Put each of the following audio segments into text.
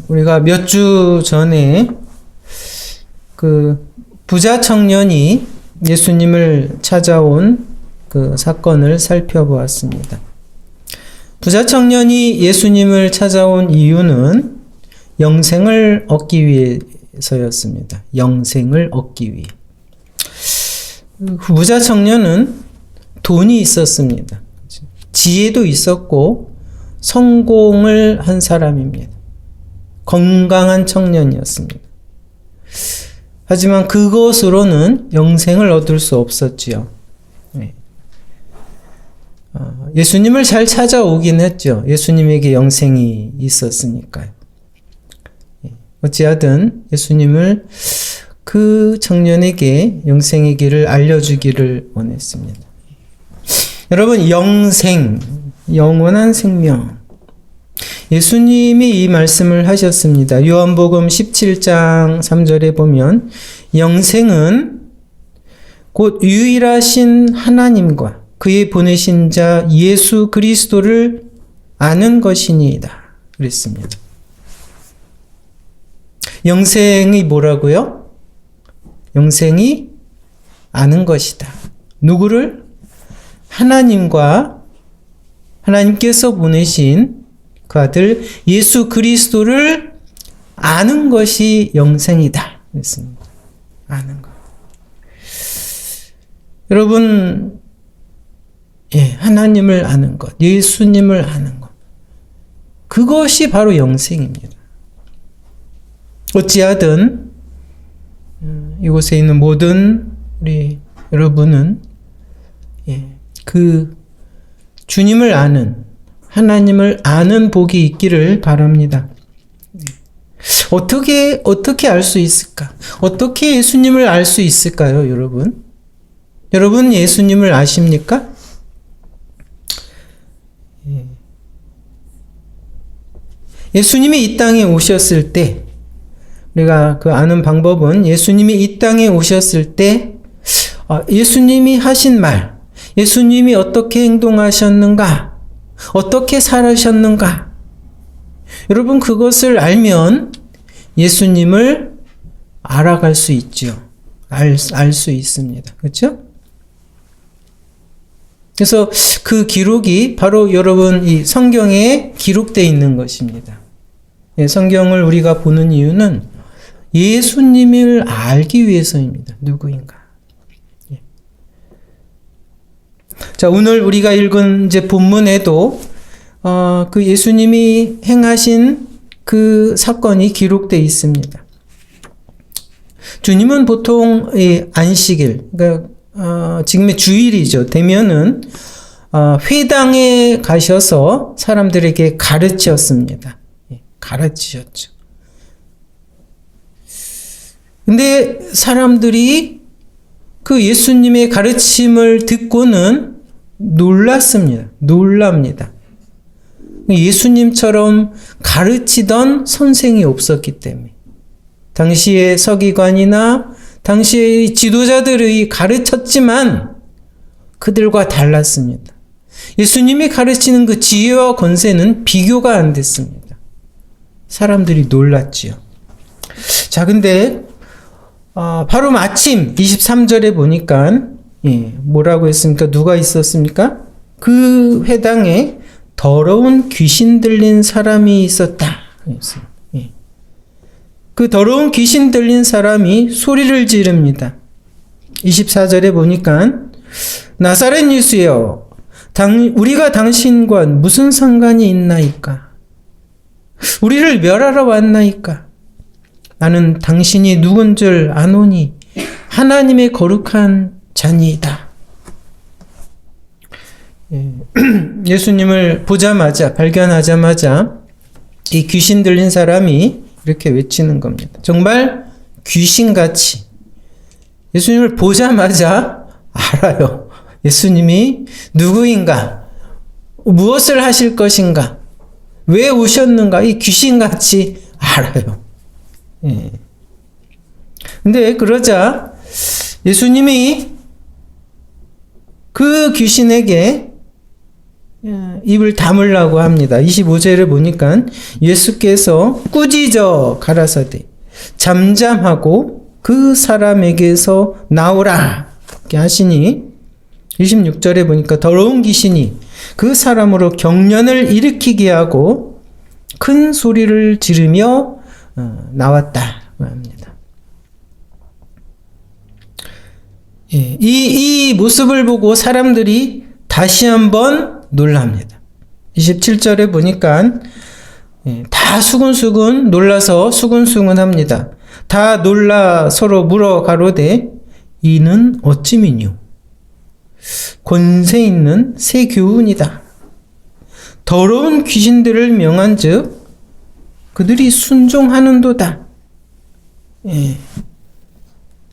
우리가 몇 주 전에 그 부자 청년이 예수님을 찾아온 그 사건을 살펴보았습니다. 부자 청년이 예수님을 찾아온 이유는 영생을 얻기 위해서였습니다. 영생을 얻기 위해. 부자 청년은 돈이 있었습니다. 지혜도 있었고 성공을 한 사람입니다. 건강한 청년이었습니다. 하지만 그것으로는 영생을 얻을 수 없었지요. 예수님을 잘 찾아오긴 했죠. 예수님에게 영생이 있었으니까요. 어찌하든 예수님을 그 청년에게 영생의 길을 알려주기를 원했습니다. 여러분, 영생, 영원한 생명. 예수님이 이 말씀을 하셨습니다. 요한복음 17장 3절에 보면 영생은 곧 유일하신 하나님과 그의 보내신 자 예수 그리스도를 아는 것이니이다. 그랬습니다. 영생이 뭐라고요? 영생이 아는 것이다. 누구를? 하나님께서 보내신 그 아들 예수 그리스도를 아는 것이 영생이다. 그랬습니다. 아는 것. 여러분, 하나님을 아는 것, 예수님을 아는 것. 그것이 바로 영생입니다. 어찌하든 이곳에 있는 모든 우리 여러분은 그 주님을 아는, 하나님을 아는 복이 있기를 바랍니다. 어떻게 알 수 있을까? 어떻게 예수님을 알 수 있을까요, 여러분? 여러분 예수님을 아십니까? 예수님이 이 땅에 오셨을 때, 우리가 그 아는 방법은 예수님이 이 땅에 오셨을 때, 예수님이 하신 말, 예수님이 어떻게 행동하셨는가, 어떻게 살으셨는가. 여러분, 그것을 알면 예수님을 알아갈 수 있죠. 알 수 있습니다. 그렇죠? 그래서 그 기록이 바로 여러분 이 성경에 기록되어 있는 것입니다. 성경을 우리가 보는 이유는 예수님을 알기 위해서입니다. 누구인가. 자, 오늘 우리가 읽은 이제 본문에도 그 예수님이 행하신 그 사건이 기록되어 있습니다. 주님은 보통 안식일, 그러니까 지금의 주일이죠. 되면은 회당에 가셔서 사람들에게 가르치셨습니다. 가르치셨죠. 근데 사람들이 그 예수님의 가르침을 듣고는 놀랍니다. 예수님처럼 가르치던 선생이 없었기 때문에. 당시의 서기관이나 당시의 지도자들이 가르쳤지만 그들과 달랐습니다. 예수님이 가르치는 그 지혜와 권세는 비교가 안 됐습니다. 사람들이 놀랐지요. 자, 근데 바로 마침 23절에 보니까 뭐라고 했습니까? 누가 있었습니까? 그 회당에 더러운 귀신 들린 사람이 있었다. 그 더러운 귀신 들린 사람이 소리를 지릅니다. 24절에 보니까 나사렛 예수여, 우리가 당신과 무슨 상관이 있나이까? 우리를 멸하러 왔나이까? 나는 당신이 누군 줄 아노니 하나님의 거룩한 자니이다. 예수님을 발견하자마자 이 귀신 들린 사람이 이렇게 외치는 겁니다. 정말 귀신같이 예수님을 보자마자 알아요. 예수님이 누구인가? 무엇을 하실 것인가? 왜 오셨는가? 이 귀신같이 알아요. 근데 그러자 예수님이 그 귀신에게 입을 다물라고 합니다. 25절에 보니까 예수께서 꾸짖어 가라사대 잠잠하고 그 사람에게서 나오라 이렇게 하시니 26절에 보니까 더러운 귀신이 그 사람으로 경련을 일으키게 하고 큰 소리를 지르며 나왔다고 합니다. 이 모습을 보고 사람들이 다시 한번 놀랍니다. 27절에 보니까 다 수근수근 놀라서 수근수근합니다. 다 놀라 서로 물어 가로되 이는 어찌미뇨? 권세 있는 새 교훈이다. 더러운 귀신들을 명한즉 그들이 순종하는도다.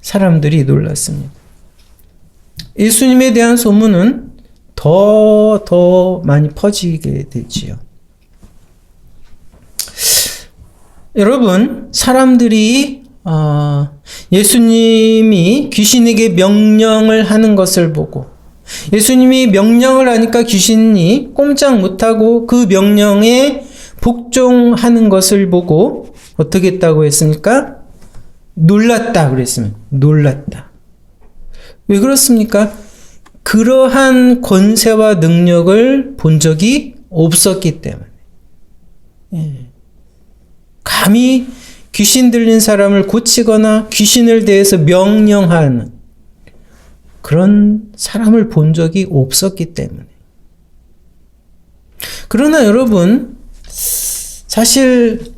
사람들이 놀랐습니다. 예수님에 대한 소문은 더 많이 퍼지게 되지요. 여러분, 사람들이 예수님이 귀신에게 명령을 하는 것을 보고 예수님이 명령을 하니까 귀신이 꼼짝 못하고 그 명령에 복종하는 것을 보고 어떻게 했다고 했습니까? 놀랐다 그랬습니다. 놀랐다. 왜 그렇습니까? 그러한 권세와 능력을 본 적이 없었기 때문에. 감히 귀신 들린 사람을 고치거나 귀신을 대해서 명령하는 그런 사람을 본 적이 없었기 때문에. 그러나 여러분, 사실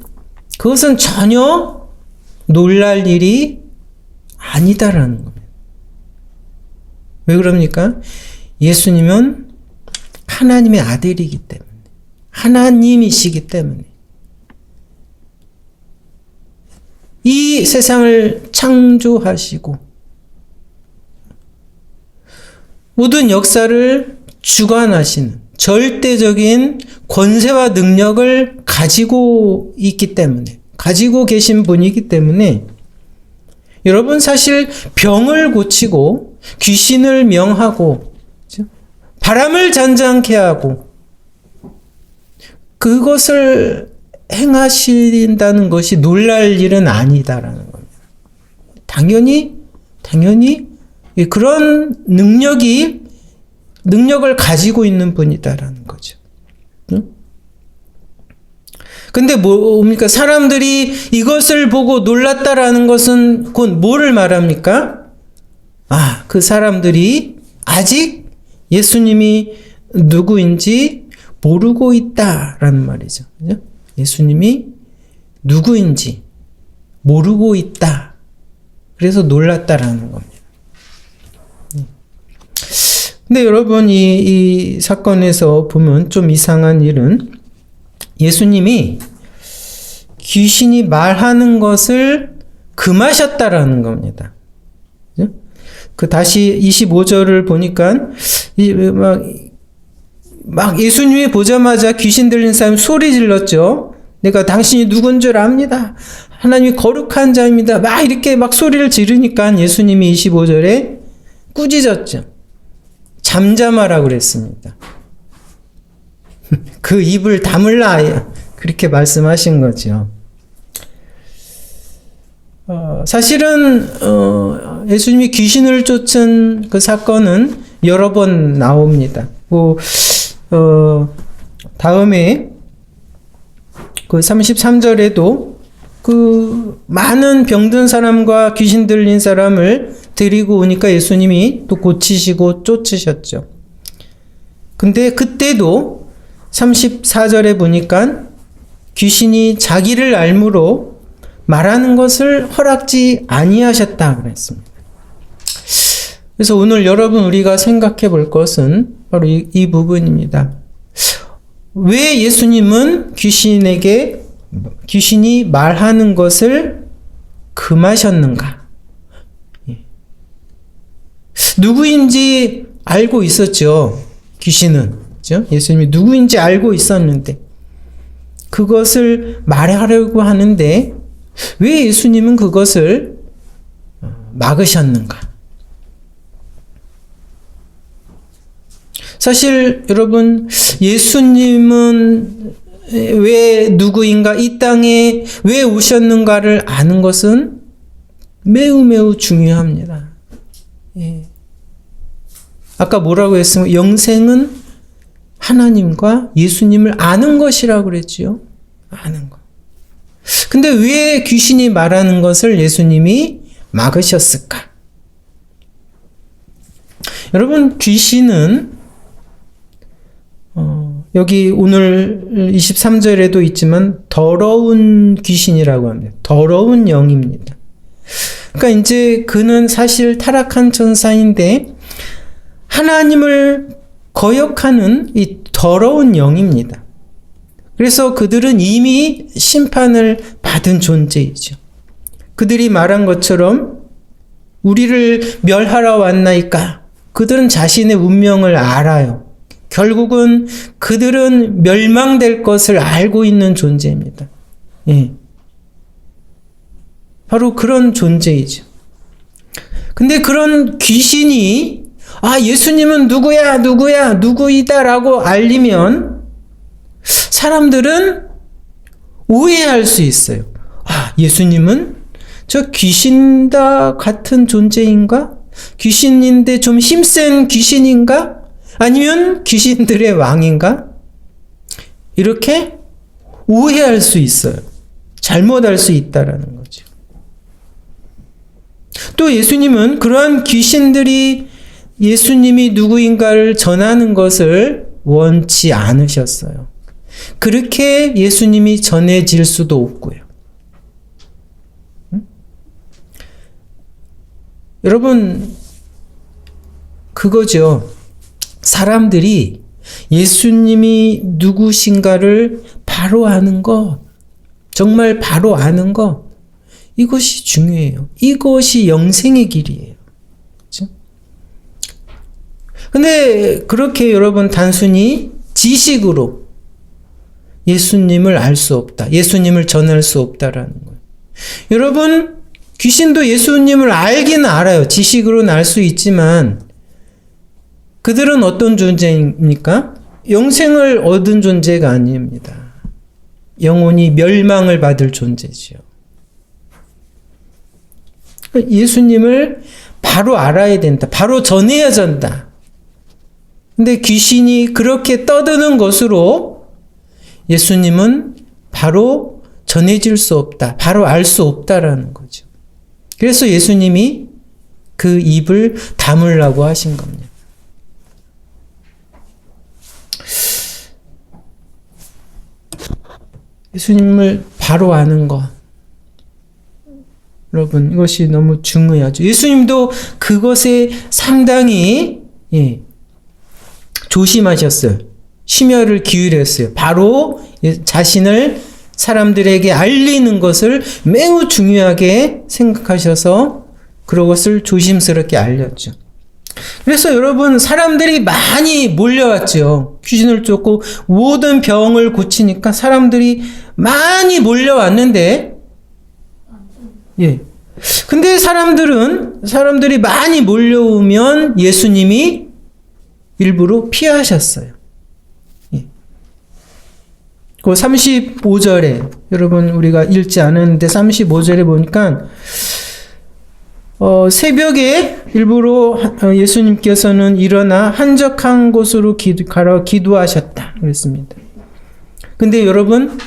그것은 전혀 놀랄 일이 아니다라는 겁니다. 왜 그럽니까? 예수님은 하나님의 아들이기 때문에. 하나님이시기 때문에. 이 세상을 창조하시고 모든 역사를 주관하시는 절대적인 권세와 능력을 가지고 있기 때문에, 가지고 계신 분이기 때문에 여러분 사실 병을 고치고 귀신을 명하고 바람을 잔잔케 하고 그것을 행하신다는 것이 놀랄 일은 아니다라는 겁니다. 당연히 그런 능력을 가지고 있는 분이다라는 거죠. 근데 뭡니까? 사람들이 이것을 보고 놀랐다라는 것은 곧 뭐를 말합니까? 그 사람들이 아직 예수님이 누구인지 모르고 있다라는 말이죠. 그죠? 예수님이 누구인지 모르고 있다. 그래서 놀랐다라는 겁니다. 근데 여러분, 이 사건에서 보면 좀 이상한 일은 예수님이 귀신이 말하는 것을 금하셨다라는 겁니다. 다시 25절을 보니까 막 예수님이 보자마자 귀신 들린 사람이 소리 질렀죠. 내가 당신이 누군 줄 압니다. 하나님이 거룩한 자입니다. 막 이렇게 막 소리를 지르니까 예수님이 25절에 꾸짖었죠. 잠잠하라 그랬습니다. 그 입을 다물라 그렇게 말씀하신 거죠. 사실은 예수님이 귀신을 쫓은 그 사건은 여러 번 나옵니다. 다음에 그 33절에도 그 많은 병든 사람과 귀신 들린 사람을 데리고 오니까 예수님이 또 고치시고 쫓으셨죠. 근데 그때도 34절에 보니까 귀신이 자기를 알므로 말하는 것을 허락지 아니하셨다 그랬습니다. 그래서 오늘 여러분 우리가 생각해 볼 것은 바로 이 부분입니다. 왜 예수님은 귀신이 말하는 것을 금하셨는가? 누구인지 알고 있었죠. 귀신은. 그렇죠? 예수님이 누구인지 알고 있었는데 그것을 말하려고 하는데 왜 예수님은 그것을 막으셨는가? 사실 여러분, 예수님은 왜 누구인가, 이 땅에 왜 오셨는가를 아는 것은 매우 매우 중요합니다. 예. 아까 뭐라고 했으면 영생은 하나님과 예수님을 아는 것이라고 그랬지요. 아는 것. 근데 왜 귀신이 말하는 것을 예수님이 막으셨을까? 여러분, 귀신은 여기 오늘 23절에도 있지만 더러운 귀신이라고 합니다. 더러운 영입니다. 그러니까 이제 그는 사실 타락한 천사인데 하나님을 거역하는 이 더러운 영입니다. 그래서 그들은 이미 심판을 받은 존재이죠. 그들이 말한 것처럼 우리를 멸하러 왔나이까? 그들은 자신의 운명을 알아요. 결국은 그들은 멸망될 것을 알고 있는 존재입니다. 예. 바로 그런 존재이죠. 근데 그런 귀신이 예수님은 누구이다라고 알리면 사람들은 오해할 수 있어요. 예수님은 저 귀신다 같은 존재인가? 귀신인데 좀 힘센 귀신인가? 아니면 귀신들의 왕인가? 이렇게 오해할 수 있어요. 잘못할 수 있다라는 거죠. 또 예수님은 그러한 귀신들이 예수님이 누구인가를 전하는 것을 원치 않으셨어요. 그렇게 예수님이 전해질 수도 없고요. 여러분, 그거죠. 사람들이 예수님이 누구신가를 바로 아는 것, 정말 바로 아는 것, 이것이 중요해요. 이것이 영생의 길이에요. 그렇죠? 근데 그렇게 여러분 단순히 지식으로 예수님을 알 수 없다. 예수님을 전할 수 없다라는 거예요. 여러분, 귀신도 예수님을 알기는 알아요. 지식으로는 알 수 있지만 그들은 어떤 존재입니까? 영생을 얻은 존재가 아닙니다. 영혼이 멸망을 받을 존재지요. 예수님을 바로 알아야 된다. 바로 전해야 된다. 근데 귀신이 그렇게 떠드는 것으로 예수님은 바로 전해질 수 없다. 바로 알 수 없다라는 거죠. 그래서 예수님이 그 입을 다물라고 하신 겁니다. 예수님을 바로 아는 것. 여러분, 이것이 너무 중요하죠. 예수님도 그것에 상당히 조심하셨어요. 심혈을 기울였어요. 바로 자신을 사람들에게 알리는 것을 매우 중요하게 생각하셔서 그것을 조심스럽게 알렸죠. 그래서 여러분, 사람들이 많이 몰려왔죠. 귀신을 쫓고 모든 병을 고치니까 사람들이 많이 몰려왔는데, 근데 사람들이 많이 몰려오면 예수님이 일부러 피하셨어요. 그 35절에, 여러분, 우리가 읽지 않았는데 35절에 보니까, 새벽에 일부러 예수님께서는 일어나 한적한 곳으로 가러 기도하셨다. 그랬습니다. 근데 여러분,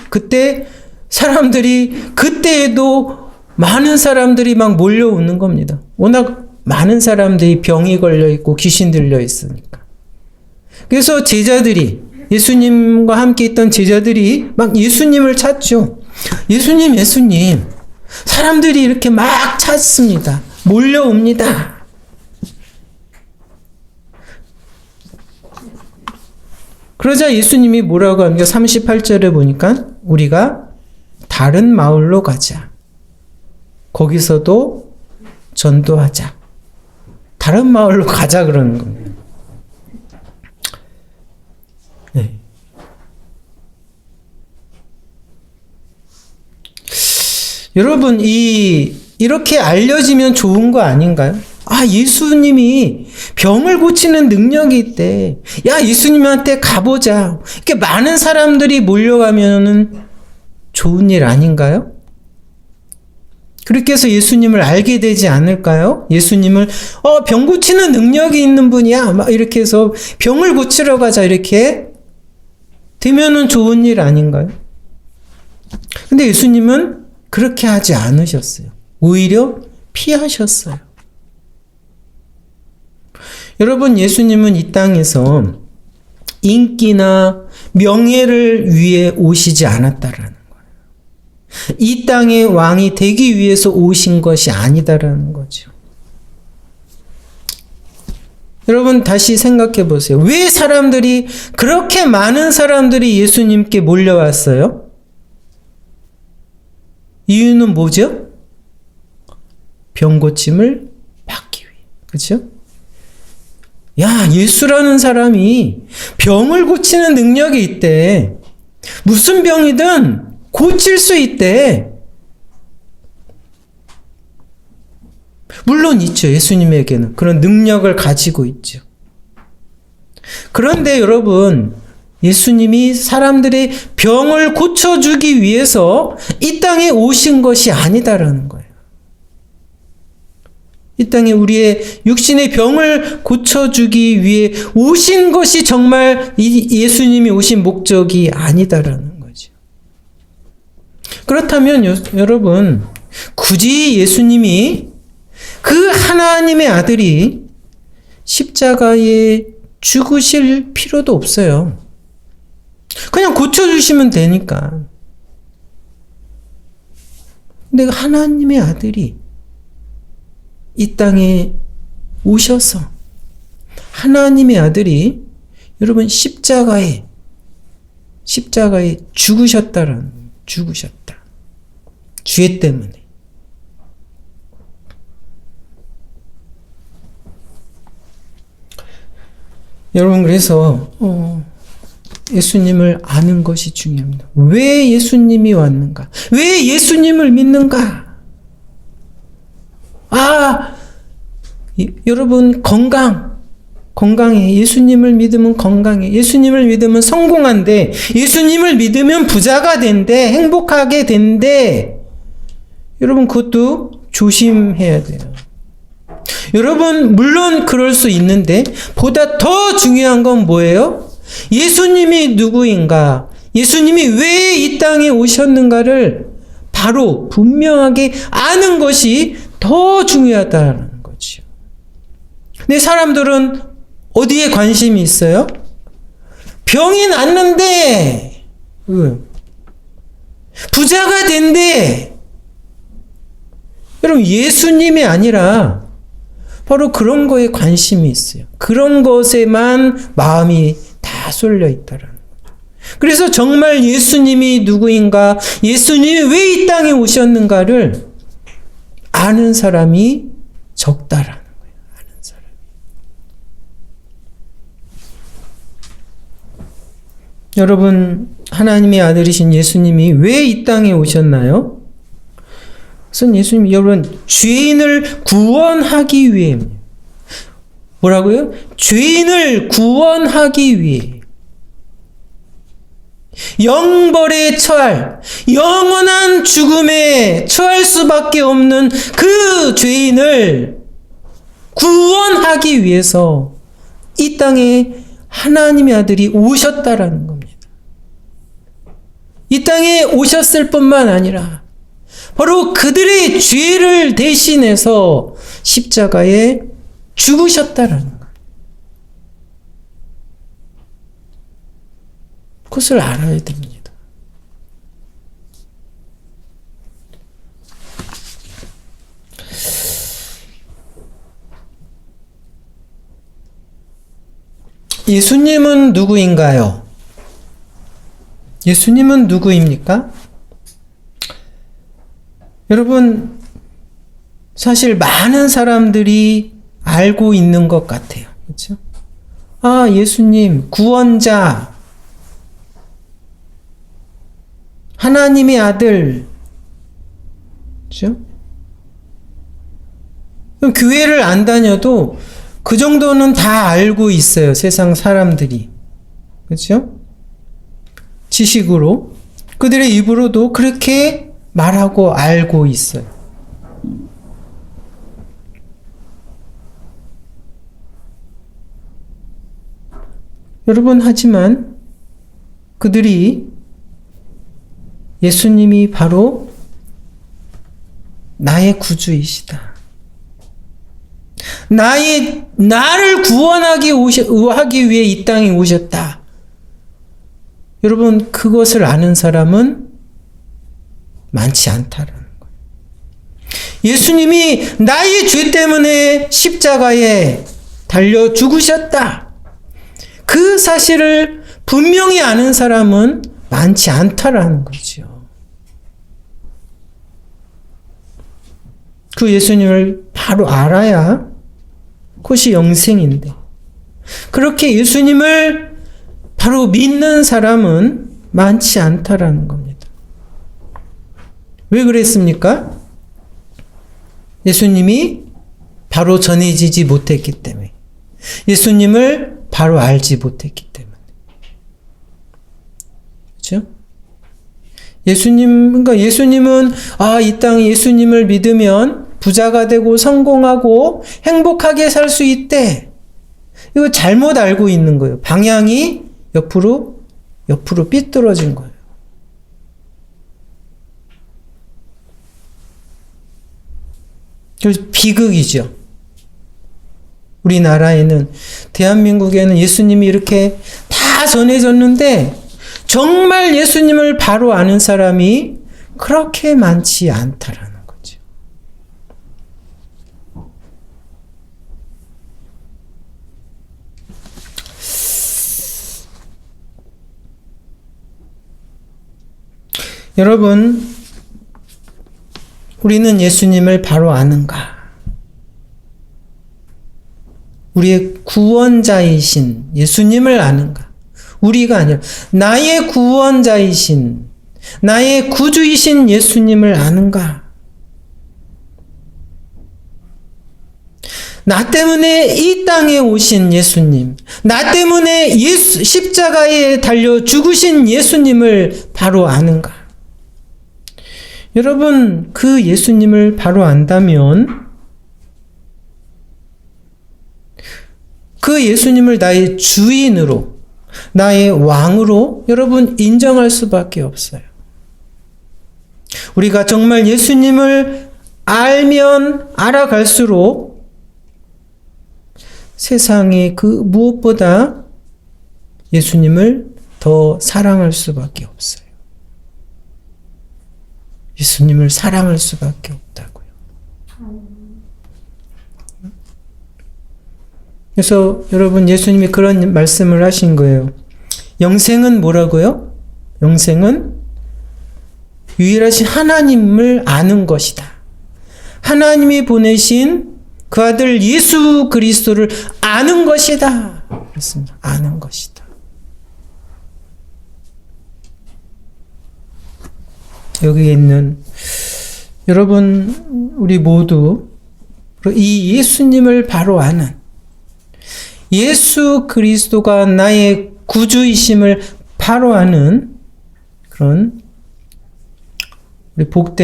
그때에도 많은 사람들이 막 몰려오는 겁니다. 워낙 많은 사람들이 병이 걸려있고 귀신 들려있으니까. 그래서 예수님과 함께 있던 제자들이 막 예수님을 찾죠. 예수님. 사람들이 이렇게 막 찾습니다. 몰려옵니다. 그러자 예수님이 뭐라고 합니까? 38절에 보니까 우리가 다른 마을로 가자. 거기서도 전도하자. 다른 마을로 가자 그러는 겁니다. 여러분, 이렇게 알려지면 좋은 거 아닌가요? 예수님이 병을 고치는 능력이 있대. 야, 예수님한테 가보자. 이렇게 많은 사람들이 몰려가면은 좋은 일 아닌가요? 그렇게 해서 예수님을 알게 되지 않을까요? 예수님을 병 고치는 능력이 있는 분이야. 막 이렇게 해서 병을 고치러 가자 이렇게 되면은 좋은 일 아닌가요? 근데 예수님은 그렇게 하지 않으셨어요. 오히려 피하셨어요. 여러분, 예수님은 이 땅에서 인기나 명예를 위해 오시지 않았다라는 거예요. 이 땅의 왕이 되기 위해서 오신 것이 아니다라는 거죠. 여러분, 다시 생각해 보세요. 왜 그렇게 많은 사람들이 예수님께 몰려왔어요? 이유는 뭐죠? 병 고침을 받기 위해. 그렇죠? 야, 예수라는 사람이 병을 고치는 능력이 있대. 무슨 병이든 고칠 수 있대. 물론 있죠. 예수님에게는 그런 능력을 가지고 있죠. 그런데 여러분, 예수님이 사람들의 병을 고쳐주기 위해서 이 땅에 오신 것이 아니다라는 거예요. 이 땅에 우리의 육신의 병을 고쳐주기 위해 오신 것이 정말 예수님이 오신 목적이 아니다라는 거죠. 그렇다면 여러분, 굳이 예수님이 그 하나님의 아들이 십자가에 죽으실 필요도 없어요. 그냥 고쳐주시면 되니까. 근데 하나님의 아들이 이 땅에 오셔서 하나님의 아들이 여러분 십자가에 죽으셨다. 죄 때문에. 여러분, 그래서 예수님을 아는 것이 중요합니다. 왜 예수님이 왔는가? 왜 예수님을 믿는가? 여러분, 건강해. 예수님을 믿으면 건강해. 예수님을 믿으면 성공한대. 예수님을 믿으면 부자가 된대. 행복하게 된대. 여러분, 그것도 조심해야 돼요. 여러분, 물론 그럴 수 있는데 보다 더 중요한 건 뭐예요? 예수님이 누구인가? 예수님이 왜 이 땅에 오셨는가를 바로 분명하게 아는 것이 더 중요하다는 거죠. 근데 사람들은 어디에 관심이 있어요? 병이 났는데, 부자가 된대. 여러분, 예수님이 아니라 바로 그런 거에 관심이 있어요. 그런 것에만 마음이 다 쏠려 있다라는 거죠. 그래서 정말 예수님이 누구인가, 예수님이 왜 이 땅에 오셨는가를 아는 사람이 적다라는 거예요. 아는 사람이. 여러분, 하나님의 아들이신 예수님이 왜 이 땅에 오셨나요? 그래서 예수님이 여러분 죄인을 구원하기 위해입니다. 뭐라고요? 죄인을 구원하기 위해. 영벌에 처할, 영원한 죽음에 처할 수밖에 없는 그 죄인을 구원하기 위해서 이 땅에 하나님의 아들이 오셨다라는 겁니다. 이 땅에 오셨을 뿐만 아니라 바로 그들의 죄를 대신해서 십자가에 죽으셨다라는 거예요. 그것을 알아야 됩니다. 예수님은 누구인가요? 예수님은 누구입니까? 여러분, 사실 많은 사람들이 알고 있는 것 같아요. 그렇죠? 예수님, 구원자, 하나님의 아들, 그렇죠? 그럼 교회를 안 다녀도 그 정도는 다 알고 있어요. 세상 사람들이. 그렇죠? 지식으로. 그들의 입으로도 그렇게 말하고 알고 있어요. 여러분, 하지만 그들이 예수님이 바로 나의 구주이시다. 나를 구원하기 위해 이 땅에 오셨다. 여러분, 그것을 아는 사람은 많지 않다라는 거예요. 예수님이 나의 죄 때문에 십자가에 달려 죽으셨다. 그 사실을 분명히 아는 사람은 많지 않다라는 거죠. 그 예수님을 바로 알아야 그것이 영생인데, 그렇게 예수님을 바로 믿는 사람은 많지 않다라는 겁니다. 왜 그랬습니까? 예수님이 바로 전해지지 못했기 때문에, 예수님을 바로 알지 못했기 때문에. 그렇죠? 그러니까 예수님은 이 땅에 예수님을 믿으면 부자가 되고 성공하고 행복하게 살 수 있대. 이거 잘못 알고 있는 거예요. 방향이 옆으로 삐뚤어진 거예요. 그래서 비극이죠. 우리나라에는, 대한민국에는 예수님이 이렇게 다 전해졌는데 정말 예수님을 바로 아는 사람이 그렇게 많지 않다라는 거죠. 여러분, 우리는 예수님을 바로 아는가? 우리의 구원자이신 예수님을 아는가? 우리가 아니라 나의 구원자이신, 나의 구주이신 예수님을 아는가? 나 때문에 이 땅에 오신 예수님, 나 때문에 십자가에 달려 죽으신 예수님을 바로 아는가? 여러분, 그 예수님을 바로 안다면 그 예수님을 나의 주인으로, 나의 왕으로 여러분 인정할 수밖에 없어요. 우리가 정말 예수님을 알면 알아갈수록 세상에 그 무엇보다 예수님을 더 사랑할 수밖에 없어요. 예수님을 사랑할 수밖에 없다고요. 그래서 여러분, 예수님이 그런 말씀을 하신 거예요. 영생은 뭐라고요? 영생은 유일하신 하나님을 아는 것이다. 하나님이 보내신 그 아들 예수 그리스도를 아는 것이다. 그렇습니다. 아는 것이다. 여기에 있는 여러분, 우리 모두 이 예수님을 바로 아는, 예수 그리스도가 나의 구주이심을 바로 아는 그런 우리 복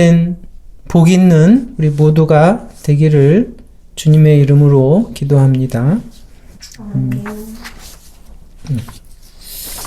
있는 우리 모두가 되기를 주님의 이름으로 기도합니다.